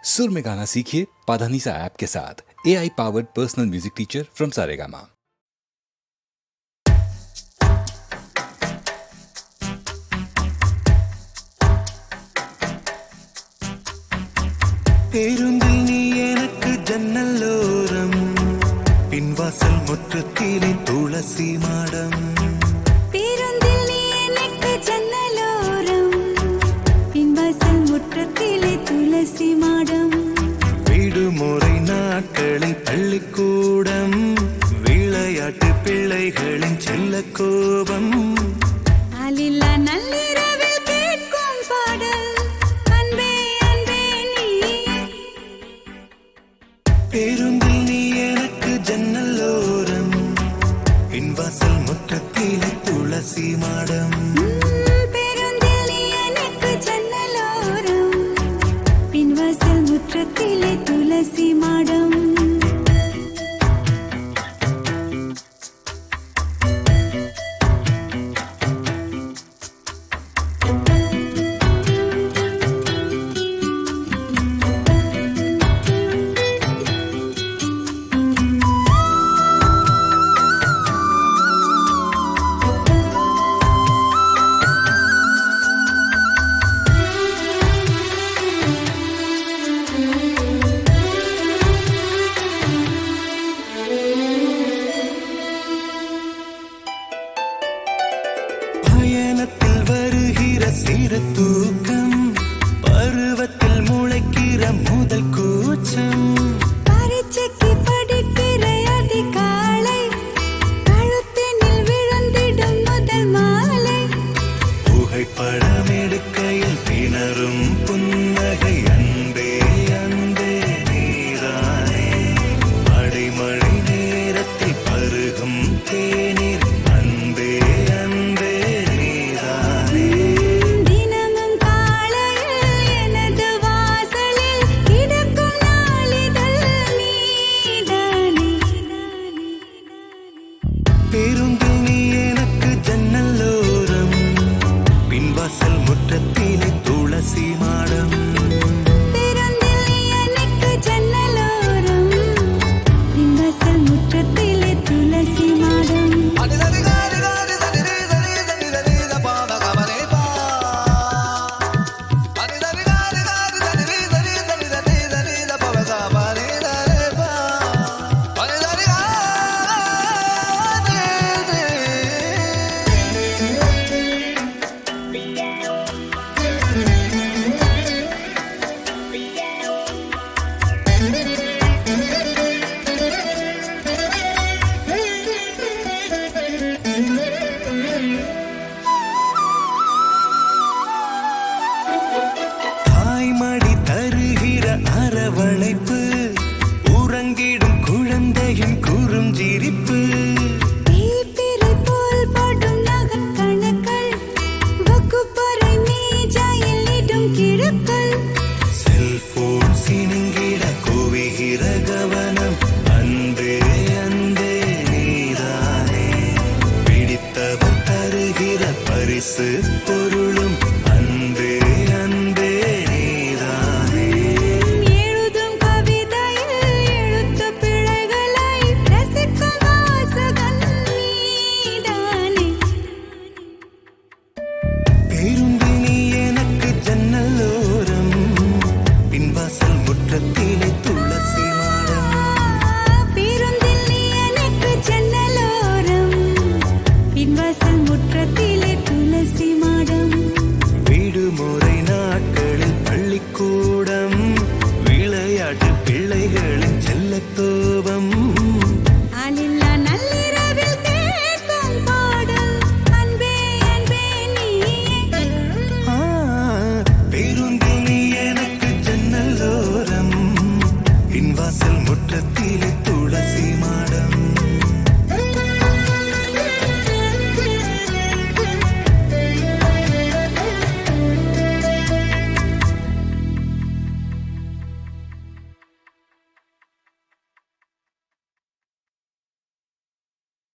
सुर में गाना सीखिए पाधानीसा ऐप के साथ। AI powered personal music teacher from Saregama. பேருந்தில் நீ எனக்கு ஜன்னலோரம், பின்வாசல் முற்றத்திலே துளசி மாடம். பேருந்தில் நீ எனக்கு ஜன்னலோரம், பின்வாசல் முற்றத்திலே துளசி மாடம். விடுமுறை நாட்களில் பள்ளிக்கூடம், விளையாட்டு பிள்ளைகளின் செல்ல கோபம். ஆளில்லா நள்ளிரவில் கேட்கும் பாடல் அன்பே அன்பே நீ. பேருந்தில் நீ எனக்கு ஜன்னலோரம், பின்வாசல் முற்றத்திலே துளசி மாடம். பேருந்தில் நீ எனக்கு ஜன்னலோரம், பின்வாசல் முற்றத்திலே துளசி மாடம். பயணத்தில் வருகிற சிறு தூக்கம், பருவத்தில் முளைக்கிற முதல் கூச்சம். பரீட்சைக்கு படிக்கிற அதிகாலை, கழுத்தினில் விழுந்திடும் முதல் மாலை. புகைப்படம் எடுக்கையில் திணறும் புன்னகை, அன்பே அன்பே நீரானே. அடைமழை நேரத்தில் பருகும் தேநீர், அன்பே அன்பே நீரானே. தினமும் காலையில் எனது வாசலில் கிடக்கும் நாளிதழ் நீதானே. பேருந்தில் நீ எனக்கு ஜன்னலோரம், பின்வாசல் முற்றத்திலே துளசி மாடம். பேருந்தில் நீ எனக்கு ஜன்னலோரம், பின்வாசல் முற்றத்திலே துளசி மாடம். தாய்மடி தருகிற அரவணைப்பு, உறங்கிடும் குழந்தையின் குறுஞ்சிரிப்பு. தீப்பிறை போல் படும் நகக்கணுக்கள், வகுப்பறை மேஜையில் இடும் கிறுக்கள். செல்போன் சினுங்கிட குவிகிற கவனம், அன்பே அன்பே நீதானே. பிடித்தவர் தருகிற பரிசு பொருளும், அன்பே அன்பே நீதானே. எழுதும் கவிதையில் எழுத்து பிழைகளை ரசிக்கும் வாசகன் நீதானே. பேருந்தில் நீ எனக்கு ஜன்னலோரம், பின்வாசல் முற்றத்திலே